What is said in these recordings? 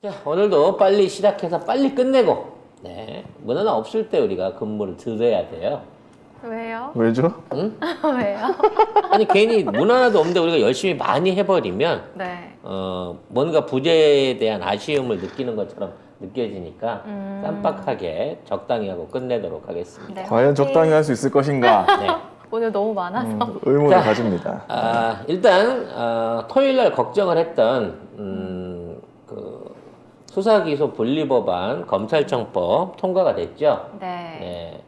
자, 오늘도 빨리 시작해서 빨리 끝내고, 네, 문화나 없을 때 우리가 근무를 들어야 돼요. 왜요? 왜죠? 응? 왜요? 아니, 괜히 문화나도 없는데 우리가 열심히 많이 해버리면, 네. 뭔가 부재에 대한 아쉬움을 느끼는 것처럼 느껴지니까 깜빡하게 적당히 하고 끝내도록 하겠습니다. 네. 과연 적당히 할 수 있을 것인가? 네. 오늘 너무 많아서. 의문을 자. 가집니다. 일단 토요일 날 걱정을 했던 그 수사기소 분리법안 검찰청법 통과가 됐죠. 네. 네.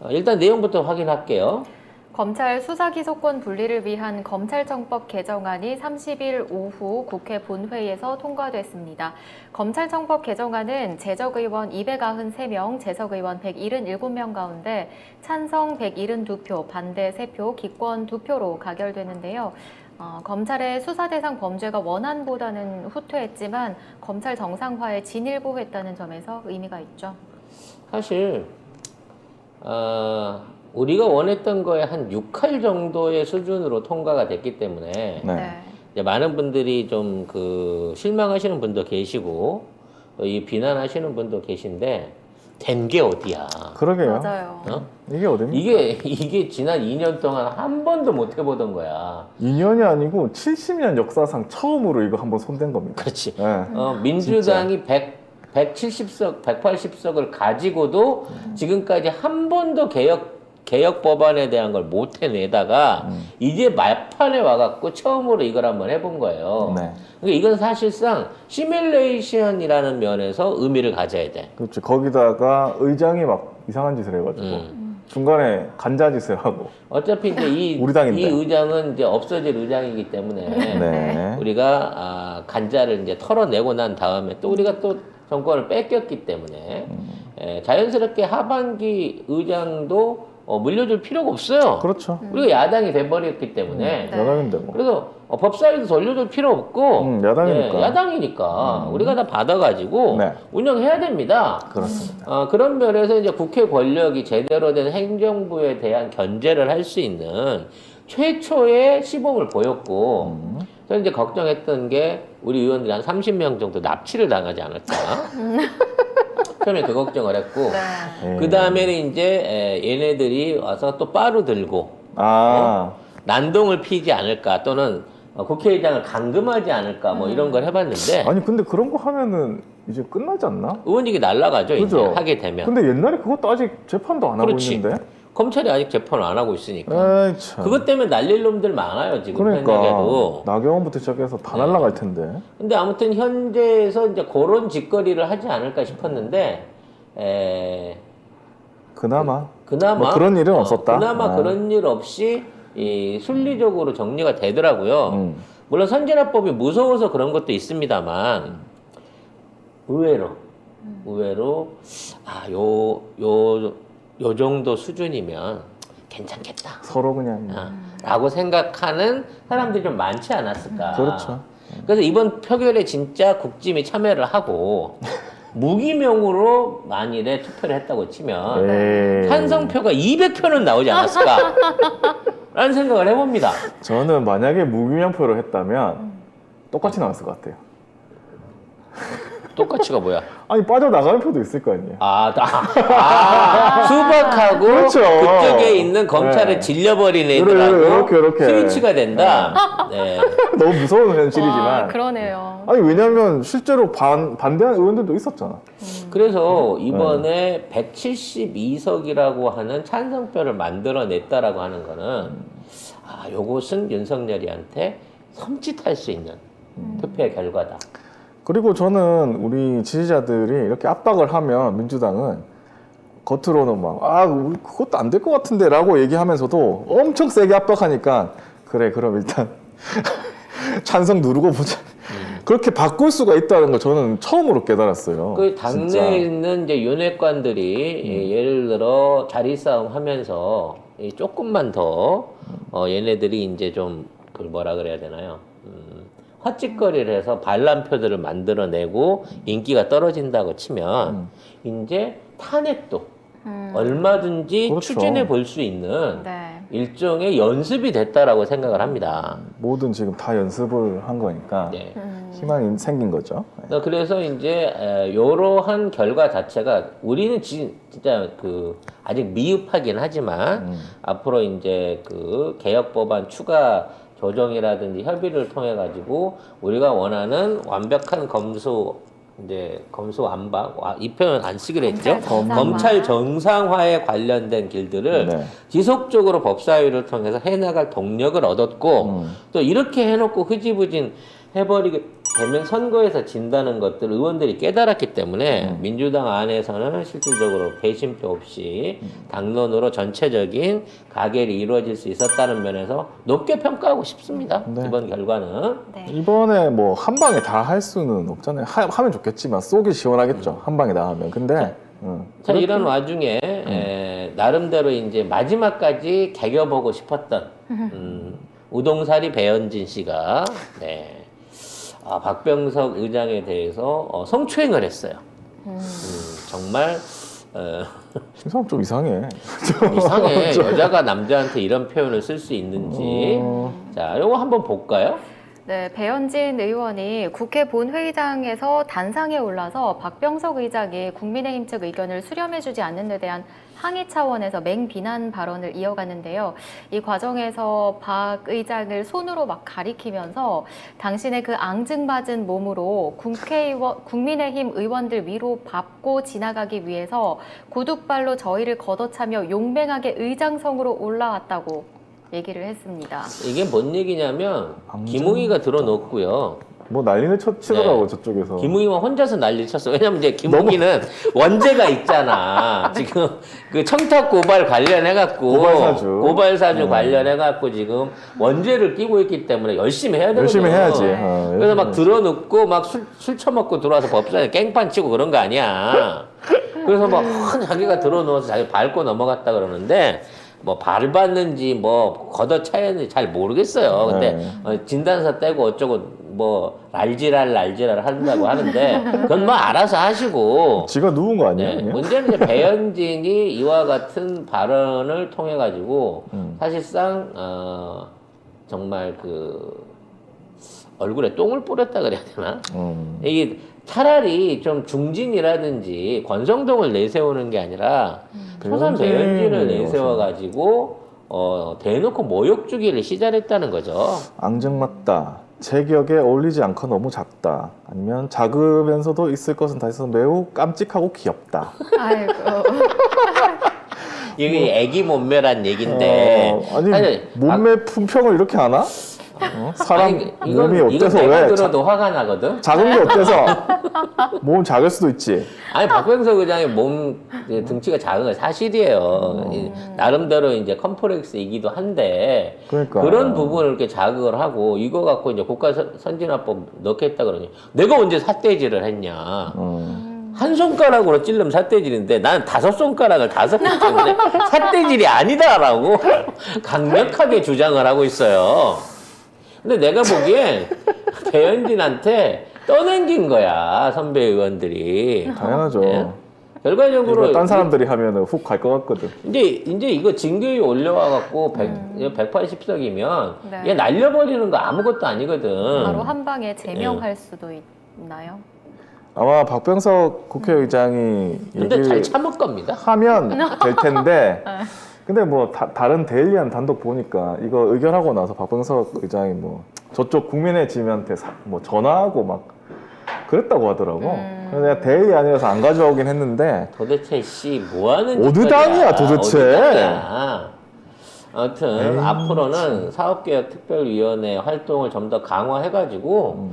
일단 내용부터 확인할게요. 검찰 수사기소권 분리를 위한 검찰청법 개정안이 30일 오후 국회 본회의에서 통과됐습니다. 검찰청법 개정안은 재적의원 293명, 재석의원 177명 가운데 찬성 172표, 반대 3표, 기권 2표로 가결되는데요. 검찰의 수사 대상 범죄가 원안보다는 후퇴했지만 검찰 정상화에 진일보했다는 점에서 의미가 있죠. 사실 우리가 원했던 거에 한 6할 정도의 수준으로 통과가 됐기 때문에 네. 이제 많은 분들이 좀 실망하시는 분도 계시고 또 이 비난하시는 분도 계신데 된 게 어디야? 그러게요. 맞아요. 이게 어딥니까? 이게 지난 2년 동안 한 번도 못 해보던 거야. 2년이 아니고 70년 역사상 처음으로 이거 한번 손댄 겁니다. 그렇지. 네. 민주당이 170석, 180석을 가지고도 지금까지 한 번도 개혁 법안에 대한 걸 못 해내다가 이제 말판에 와갖고 처음으로 이걸 한번 해본 거예요. 네. 그러니까 이건 사실상 시뮬레이션이라는 면에서 의미를 가져야 돼. 그렇죠. 거기다가 의장이 막 이상한 짓을 해가지고 중간에 간자짓을 하고. 어차피 이제 우리 당인데. 이 의장은 이제 없어질 의장이기 때문에 네. 우리가 간자를 이제 털어내고 난 다음에 또 우리가 또 정권을 뺏겼기 때문에 자연스럽게 하반기 의장도 물려줄 필요가 없어요. 그렇죠. 우리가 야당이 돼버렸기 때문에 네. 야당인데 뭐. 그래서 법사위도 돌려줄 필요 없고 야당이니까. 야당이니까 우리가 다 받아가지고 네. 운영해야 됩니다. 그렇습니다. 그런 면에서 이제 국회 권력이 제대로 된 행정부에 대한 견제를 할 수 있는 최초의 시범을 보였고 저는 이제 걱정했던 게 우리 의원들이 한 30명 정도 납치를 당하지 않을까. 처음에 그 걱정을 했고 네. 그 다음에는 이제 얘네들이 와서 또 빠루 들고 난동을 피지 않을까 또는 국회의장을 감금하지 않을까 뭐 이런 걸 해봤는데 아니 근데 그런 거 하면은 이제 끝나지 않나? 의원직이 날아가죠. 이제 그죠? 하게 되면. 근데 옛날에 그것도 아직 재판도 안 하고 그렇지. 있는데. 검찰이 아직 재판을 안 하고 있으니까. 에이 참. 그것 때문에 날릴 놈들 많아요 지금 그러니까 현역에도. 나경원부터 시작해서 다 날라갈 텐데. 근데 아무튼 현재에서 이제 그런 짓거리를 하지 않을까 싶었는데 그나마 그나마 뭐 그런 일은 없었다. 그나마 그런 일 없이 순리적으로 정리가 되더라고요. 물론 선진화법이 무서워서 그런 것도 있습니다만 의외로 요 정도 수준이면 괜찮겠다. 서로 그냥 라고 생각하는 사람들이 좀 많지 않았을까. 그렇죠. 그래서 이번 표결에 진짜 국짐이 참여를 하고 무기명으로 만일에 투표를 했다고 치면 에이. 찬성표가 200표는 나오지 않았을까 라는 생각을 해봅니다. 저는 만약에 무기명표로 했다면 똑같이 나왔을 것 같아요. 똑같이가 뭐야? 아니 빠져나가는 표도 있을 거 아니에요. 수박하고 그렇죠. 그쪽에 있는 검찰을 네. 질려버린 애들하고 이렇게. 스위치가 된다. 네. 너무 무서운 와, 현실이지만. 그러네요. 아니 왜냐면 실제로 반대한 의원들도 있었잖아. 그래서 이번에 172석이라고 하는 찬성표를 만들어냈다라고 하는 거는 요것은 윤석열이한테 섬찟할 수 있는 투표의 결과다. 그리고 저는 우리 지지자들이 이렇게 압박을 하면 민주당은 겉으로는 막 우리 그것도 안 될 것 같은데 라고 얘기하면서도 엄청 세게 압박하니까 그래 그럼 일단 찬성 누르고 보자. 그렇게 바꿀 수가 있다는 걸 저는 처음으로 깨달았어요. 그 당내에 진짜. 있는 이제 윤핵관들이 예를 들어 자리 싸움 하면서 조금만 더 얘네들이 이제 좀 그걸 뭐라 그래야 되나요? 헛짓거리를 해서 반란표들을 만들어내고 인기가 떨어진다고 치면 이제 탄핵도 얼마든지 그렇죠. 추진해 볼 수 있는 네. 일종의 연습이 됐다라고 생각을 합니다. 뭐든 지금 다 연습을 한 거니까 네. 희망이 생긴 거죠. 그래서 이제 이러한 결과 자체가 우리는 진짜 그 아직 미흡하긴 하지만 앞으로 이제 그 개혁 법안 추가 조정이라든지 협의를 통해 가지고 우리가 원하는 완벽한 검수 완박 이 표현 안 쓰기로 했죠. 검찰 정상화에 관련된 길들을 네. 지속적으로 법사위를 통해서 해나갈 동력을 얻었고 또 이렇게 해놓고 흐지부진 해버리게 되면 선거에서 진다는 것들 의원들이 깨달았기 때문에 민주당 안에서는 실질적으로 배심표 없이 당론으로 전체적인 가결이 이루어질 수 있었다는 면에서 높게 평가하고 싶습니다. 네. 이번 결과는. 네. 이번에 뭐 한 방에 다 할 수는 없잖아요. 하면 좋겠지만 쏘기 시원하겠죠. 한 방에 다 하면. 근데 자, 이런 와중에 나름대로 이제 마지막까지 개겨보고 싶었던 우동사리 배현진 씨가 박병석 의장에 대해서 성추행을 했어요. 정말 이 사람 좀 이상해. 이상해. 여자가 남자한테 이런 표현을 쓸 수 있는지. 자, 요거 한번 볼까요? 네, 배현진 의원이 국회 본회의장에서 단상에 올라서 박병석 의장이 국민의힘 측 의견을 수렴해주지 않는 데 대한 항의 차원에서 맹비난 발언을 이어갔는데요. 이 과정에서 박 의장을 손으로 막 가리키면서 당신의 그 앙증맞은 몸으로 국민의힘 의원들 위로 밟고 지나가기 위해서 고둑발로 저희를 걷어차며 용맹하게 의장성으로 올라왔다고 얘기를 했습니다. 이게 뭔 얘기냐면 김웅이가 들어놓고요. 뭐 난리를 치더라고 저쪽에서. 김웅이만 혼자서 난리 쳤어. 왜냐면 이제 김웅이는 원죄가 있잖아. 지금 그 청탁 고발 관련해갖고 고발사주 관련해갖고 지금 원죄를 끼고 있기 때문에 열심히 해야 되거든. 열심히 해야지. 그래서 막 들어눕고 막 술 처먹고 들어와서 법사에 깽판 치고 그런 거 아니야. 그래서 막 자기가 들어누워서 자기 밟고 넘어갔다 그러는데 뭐 밟았는지 뭐 걷어차였는지 잘 모르겠어요. 근데 진단서 떼고 어쩌고 뭐 날지랄 한다고 하는데 그건 뭐 알아서 하시고. 지가 누운 거 아니에요? 네, 문제는 이제 배현진이 이와 같은 발언을 통해 가지고 사실상 정말 그 얼굴에 똥을 뿌렸다 그래야 되나? 이게 차라리 좀 중진이라든지 권성동을 내세우는 게 아니라 초선 배현진을 내세워가지고 대놓고 모욕 주기를 시작했다는 거죠. 앙증맞다. 제 기억에 어울리지 않고 너무 작다. 아니면 작으면서도 있을 것은 다 있어서 매우 깜찍하고 귀엽다. 아이고. 이게 애기 몸매란 얘긴데. 아니 몸매 품평을 이렇게 하나? 사람 몸이 어때서 이건 내가 왜? 들어도 화가 나거든. 작은 게 어때서? 몸 작을 수도 있지. 아니 박병석 의장의 등치가 작은 건 사실이에요. 나름대로 이제 컴플렉스이기도 한데 그러니까. 그런 부분을 이렇게 자극을 하고 이거 갖고 이제 국가 선진화법 넣겠다 그러니 내가 언제 삿대질을 했냐? 한 손가락으로 찔르면 삿대질인데 나는 5손가락을 5개 때문에 삿대질이 아니다라고 강력하게 주장을 하고 있어요. 근데 내가 보기엔 배현진한테 떠넘긴 거야 선배 의원들이. 당연하죠. 네? 결과적으로 이거 딴 사람들이 하면은 훅 갈 것 같거든. 이제 이거 징계위 올려와갖고 180석이면 네. 얘 날려버리는 거 아무것도 아니거든. 바로 한 방에 제명할 수도 있나요? 아마 박병석 국회의장이 근데 얘기를 잘 참을 겁니다. 하면 될 텐데. 근데 뭐 다른 데일리한 단독 보니까 이거 의결하고 나서 박병석 의장이 뭐 저쪽 국민의힘한테 뭐 전화하고 막 그랬다고 하더라고. 그래서 내가 데일리 아니라서 안 가져오긴 했는데 도대체 뭐 하는 어느 짓거리야. 당이야, 도대체? 어느 당이야. 아무튼 앞으로는 사업개혁특별위원회 활동을 좀 더 강화해가지고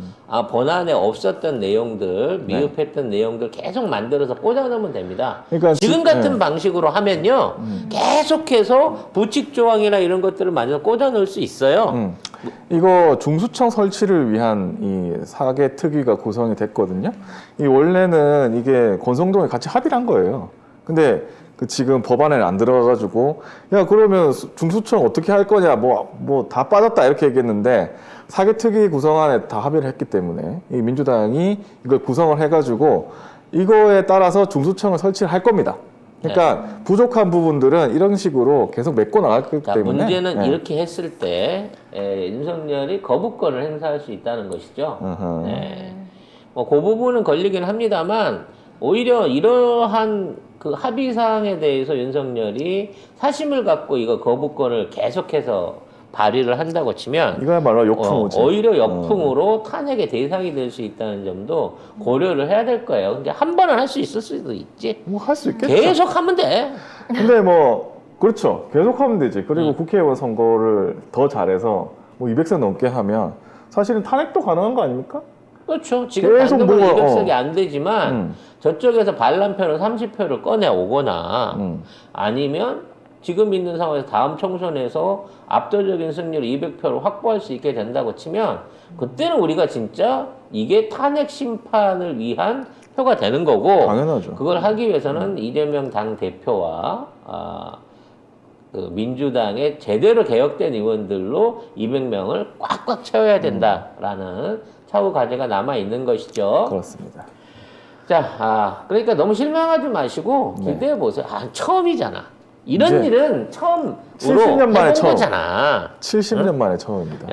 본안에 없었던 내용들, 미흡했던 내용들 계속 만들어서 꽂아놓으면 됩니다. 그러니까 지금 같은 방식으로 하면요 계속해서 부칙 조항이나 이런 것들을 만들어 꽂아놓을 수 있어요. 이거 중수청 설치를 위한 이 사개 특위가 구성이 됐거든요. 이 원래는 이게 권성동이 같이 합의를 한 거예요. 근데 그 지금 법안에는 안 들어가가지고 야 그러면 중수청 어떻게 할 거냐 뭐 다 빠졌다 이렇게 얘기했는데 사개특위 구성안에 다 합의를 했기 때문에 이 민주당이 이걸 구성을 해가지고 이거에 따라서 중수청을 설치를 할 겁니다. 그러니까 부족한 부분들은 이런 식으로 계속 메꿔 나갔기 자, 때문에 문제는 네. 이렇게 했을 때 윤석열이 거부권을 행사할 수 있다는 것이죠. 어허. 네. 뭐 그 부분은 걸리긴 합니다만 오히려 이러한 그 합의 사항에 대해서 윤석열이 사심을 갖고 이거 거부권을 계속해서 발휘를 한다고 치면 이거야말로 역풍이지. 오히려 역풍으로 탄핵의 대상이 될 수 있다는 점도 고려를 해야 될 거예요. 근데 한 번은 할 수 있을 수도 있지. 뭐 할 수 있겠죠. 계속 하면 돼. 근데 뭐 그렇죠. 계속 하면 되지. 그리고 국회의원 선거를 더 잘해서 뭐 200석 넘게 하면 사실은 탄핵도 가능한 거 아닙니까? 그렇죠. 지금 계속 받는 건 뭐가, 200석이 안 되지만 저쪽에서 반란표를 30표를 꺼내 오거나 아니면 지금 있는 상황에서 다음 총선에서 압도적인 승리로 200표를 확보할 수 있게 된다고 치면 그때는 우리가 진짜 이게 탄핵 심판을 위한 표가 되는 거고 당연하죠. 그걸 하기 위해서는 이재명 당 대표와 그 민주당의 제대로 개혁된 의원들로 200명을 꽉꽉 채워야 된다라는 차후 과제가 남아 있는 것이죠. 그렇습니다. 자, 그러니까 너무 실망하지 마시고 네. 기대해 보세요. 처음이잖아. 이런 이제 일은 처음으로 70년 만에 해본 처음. 거잖아. 70년 만에 처음입니다.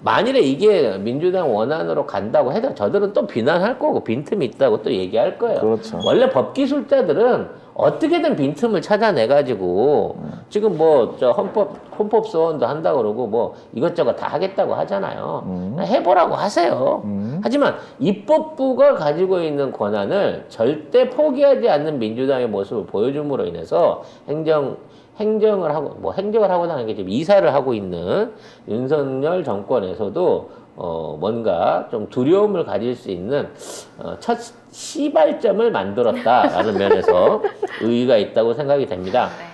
만일에 이게 민주당 원안으로 간다고 해도 저들은 또 비난할 거고 빈틈이 있다고 또 얘기할 거예요. 그렇죠. 원래 법기술자들은 어떻게든 빈틈을 찾아내가지고 지금 뭐 저 헌법 소원도 한다고 그러고 뭐 이것저것 다 하겠다고 하잖아요. 해보라고 하세요. 하지만 입법부가 가지고 있는 권한을 절대 포기하지 않는 민주당의 모습을 보여줌으로 인해서 행정을 하고 나는 게 지금 이사를 하고 있는 윤석열 정권에서도 뭔가 좀 두려움을 가질 수 있는 첫 시발점을 만들었다라는 면에서 의의가 있다고 생각이 됩니다. 네.